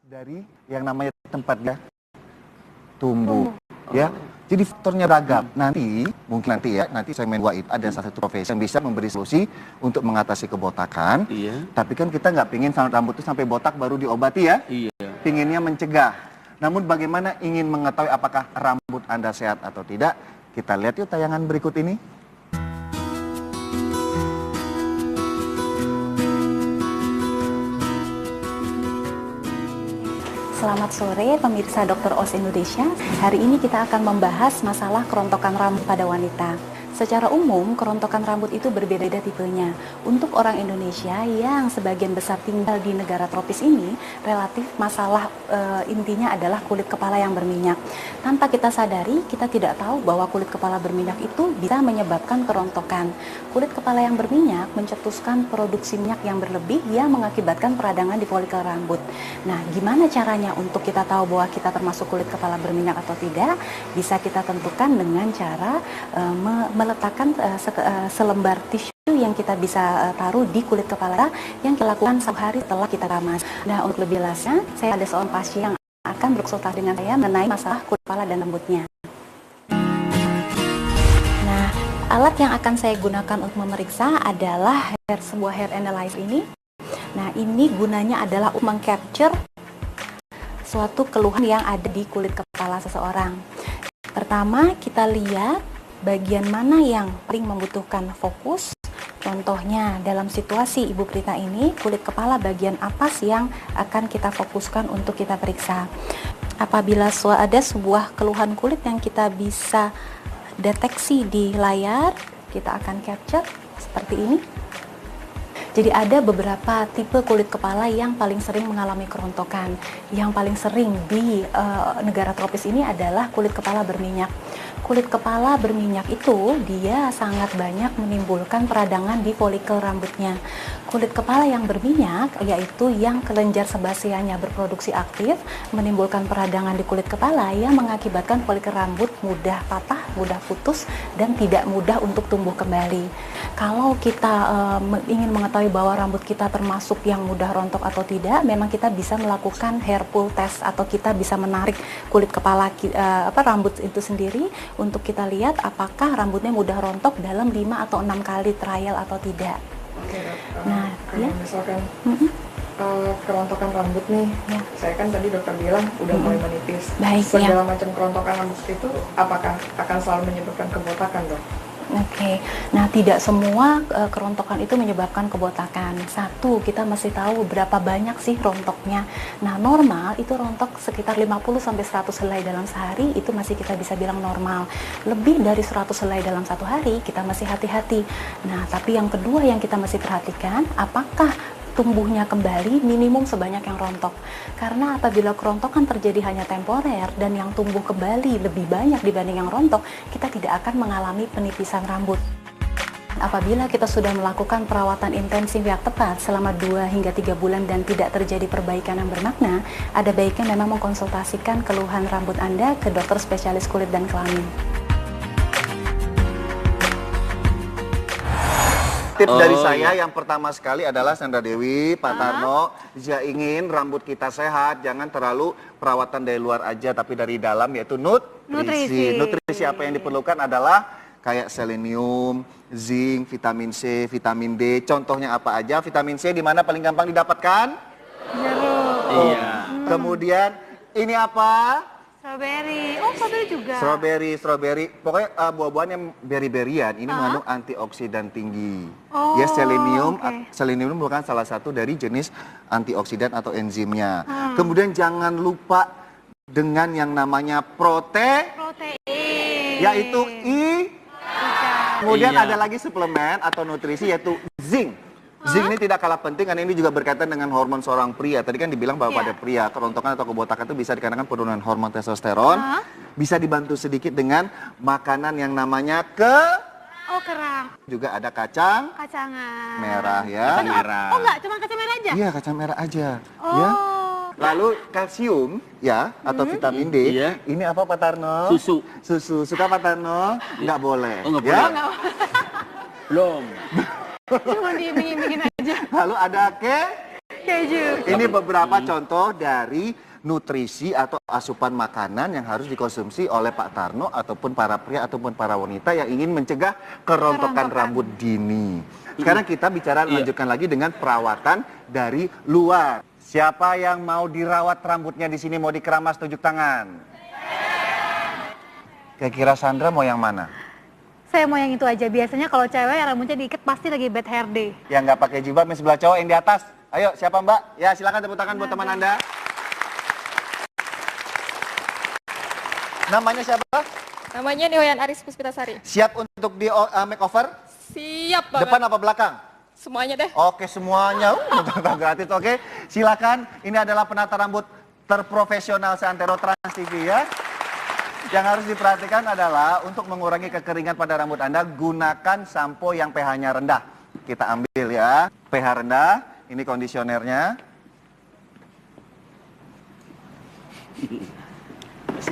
dari yang namanya tempat dia tumbuh. Ya, jadi faktornya beragam. Nanti saya main wahid ada salah satu profesi yang bisa memberi solusi untuk mengatasi kebotakan. Iya. Tapi kan kita nggak pingin rambut itu sampai botak baru diobati ya. Iya. Pinginnya mencegah. Namun bagaimana ingin mengetahui apakah rambut Anda sehat atau tidak? Kita lihat yuk tayangan berikut ini. Selamat sore pemirsa Dr. Os Indonesia. Hari ini kita akan membahas masalah kerontokan rambut pada wanita. Secara umum, kerontokan rambut itu berbeda-beda tipenya. Untuk orang Indonesia yang sebagian besar tinggal di negara tropis ini, relatif masalah intinya adalah kulit kepala yang berminyak. Tanpa kita sadari, kita tidak tahu bahwa kulit kepala berminyak itu bisa menyebabkan kerontokan. Kulit kepala yang berminyak mencetuskan produksi minyak yang berlebih yang mengakibatkan peradangan di folikel rambut. Nah, gimana caranya untuk kita tahu bahwa kita termasuk kulit kepala berminyak atau tidak? Bisa kita tentukan dengan cara meletakkan selembar tisu yang kita bisa taruh di kulit kepala yang kita lakukan sehari setelah kita ramas. Nah, untuk lebih jelasnya, saya ada seorang pasien yang akan berkonsultasi dengan saya mengenai masalah kulit kepala dan rambutnya. Nah, alat yang akan saya gunakan untuk memeriksa adalah sebuah hair analyzer ini. Nah, ini gunanya adalah untuk mengcapture suatu keluhan yang ada di kulit kepala seseorang. Pertama, kita lihat bagian mana yang paling membutuhkan fokus. Contohnya dalam situasi Ibu Prita ini, kulit kepala bagian apa sih yang akan kita fokuskan untuk kita periksa. Apabila ada sebuah keluhan kulit yang kita bisa deteksi di layar, kita akan capture seperti ini. Jadi ada beberapa tipe kulit kepala yang paling sering mengalami kerontokan. Yang paling sering di negara tropis ini adalah kulit kepala berminyak. Kulit kepala berminyak itu dia sangat banyak menimbulkan peradangan di folikel rambutnya. Kulit kepala yang berminyak yaitu yang kelenjar sebasianya berproduksi aktif, menimbulkan peradangan di kulit kepala yang mengakibatkan folikel rambut mudah patah, mudah putus, dan tidak mudah untuk tumbuh kembali. Kalau kita ingin mengetahui bahwa rambut kita termasuk yang mudah rontok atau tidak, memang kita bisa melakukan hair pull test atau kita bisa menarik kulit kepala rambut itu sendiri untuk kita lihat apakah rambutnya mudah rontok dalam 5 atau 6 kali trial atau tidak. Oke, nah, kalau misalkan kerontokan rambut nih, ya. Saya kan tadi dokter bilang udah mulai menipis. Baik, segala macam kerontokan rambut itu apakah akan selalu menyebabkan kebotakan, dok? Oke, nah tidak semua kerontokan itu menyebabkan kebotakan. Satu, kita mesti tahu berapa banyak sih rontoknya. Nah, normal itu rontok sekitar 50-100 helai dalam sehari, itu masih kita bisa bilang normal. Lebih dari 100 helai dalam satu hari, kita masih hati-hati. Nah, tapi yang kedua yang kita mesti perhatikan, apakah tumbuhnya kembali minimum sebanyak yang rontok. Karena apabila kerontokan terjadi hanya temporer dan yang tumbuh kembali lebih banyak dibanding yang rontok, kita tidak akan mengalami penipisan rambut. Apabila kita sudah melakukan perawatan intensif yang tepat selama 2 hingga 3 bulan dan tidak terjadi perbaikan yang bermakna, ada baiknya memang mengkonsultasikan keluhan rambut Anda ke dokter spesialis kulit dan kelamin. Tips dari saya yang pertama sekali adalah Sandra Dewi, Pak Tarno, jika ingin rambut kita sehat, jangan terlalu perawatan dari luar aja, tapi dari dalam, yaitu nutrisi. Nutrisi apa yang diperlukan adalah kayak selenium, zinc, vitamin C, vitamin D. Contohnya apa aja? Vitamin C di mana paling gampang didapatkan? Jeruk. Iya. Kemudian ini apa? Strawberry. Oh, strawberry juga. Strawberry. Pokoknya buah-buahan yang beri-berian ini mengandung antioksidan tinggi. Oh, ya, selenium. okay. Selenium merupakan salah satu dari jenis antioksidan atau enzimnya. Kemudian jangan lupa dengan yang namanya protein. Yaitu Kemudian ada lagi suplemen atau nutrisi yaitu zinc. Zinc ini tidak kalah penting karena ini juga berkaitan dengan hormon seorang pria. Tadi kan dibilang bahwa pada pria kerontokan atau kebotakan itu bisa dikarenakan penurunan hormon testosteron. Bisa dibantu sedikit dengan makanan yang namanya kerang. Juga ada kacangan merah ya. Merah. Oh enggak, cuma kacang merah aja? Iya, kacang merah aja. Oh. Ya. Lalu kalsium ya atau vitamin D. Iya. Ini apa Pak Tarno? Susu. Suka Pak Tarno? Nggak boleh. Oh, nggak ya? boleh. Belum. Cuma diiming-imingin aja. Lalu ada Keju. Ini beberapa contoh dari nutrisi atau asupan makanan yang harus dikonsumsi oleh Pak Tarno ataupun para pria ataupun para wanita yang ingin mencegah kerontokan rambut dini. Sekarang kita bicara lanjutkan lagi dengan perawatan dari luar. Siapa yang mau dirawat rambutnya di sini, mau dikeramas, tunjuk tangan. Kira-kira Sandra mau yang mana? Saya mau yang itu aja. Biasanya kalau cewek rambutnya diikat pasti lagi bad hair day. Yang nggak pakai jilbab yang sebelah cowok yang di atas. Ayo, siapa Mbak? Ya, silakan tepuk tangan buat teman Anda. Namanya siapa? Namanya Nihoyan Aris Puspitasari. Siap untuk di makeover? Siap banget. Depan apa belakang? Semuanya deh. Oke, semuanya. Gratis, oke. Silakan. Ini adalah penata rambut terprofesional seantero Trans TV ya. Yang harus diperhatikan adalah untuk mengurangi kekeringan pada rambut Anda, gunakan sampo yang pH-nya rendah. Kita ambil ya, pH rendah, ini kondisionernya.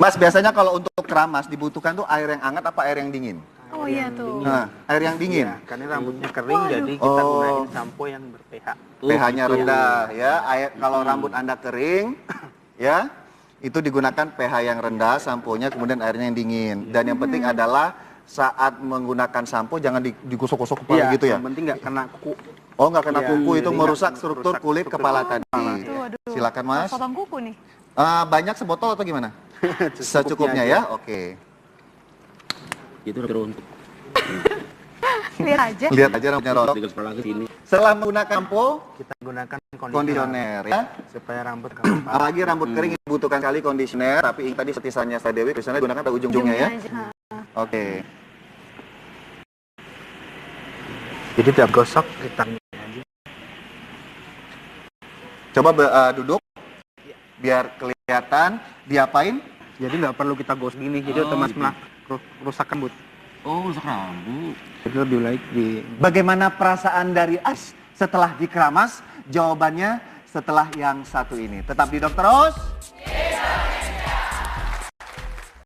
Mas, biasanya kalau untuk keramas dibutuhkan tuh air yang hangat apa air yang dingin? Oh iya tuh. Nah, air yang dingin. Karena rambutnya kering, jadi kita gunain sampo yang ber-pH. pH-nya rendah ya. Kalau rambut Anda kering, ya, itu digunakan pH yang rendah, samponya kemudian airnya yang dingin. Dan yang penting adalah saat menggunakan sampo jangan digosok-gosok kepala gitu ya. Yang penting nggak kena kuku. Oh, nggak kena Iya, kuku, itu jadi merusak nggak struktur merusak kulit struktur kepala kulit tadi. Aduh. Silakan Mas. Potong kuku nih. Banyak sebotol atau gimana? Secukupnya ya, oke. Itu untuk Lihat aja. Lihat aja rambutnya rontok. sini. Setelah menggunakan sampo, Kita gunakan kondisioner ya. supaya rambut kamu Apalagi rambut kering butuhkan kali kondisioner, tapi tadi seperti sarannya Saya Dewi, biasanya gunakan pada ujung-ujungnya ya. Aja. Oke. Jadi tidak gosok kita Coba duduk biar kelihatan. Diapain? jadi nggak perlu kita gosok gini, jadi otomatis rusak rambut. Oh, rusak rambut. Jadi lebih baik di Bagaimana perasaan dari As setelah dikeramas? Jawabannya setelah yang satu ini. Tetap di Dokter Os.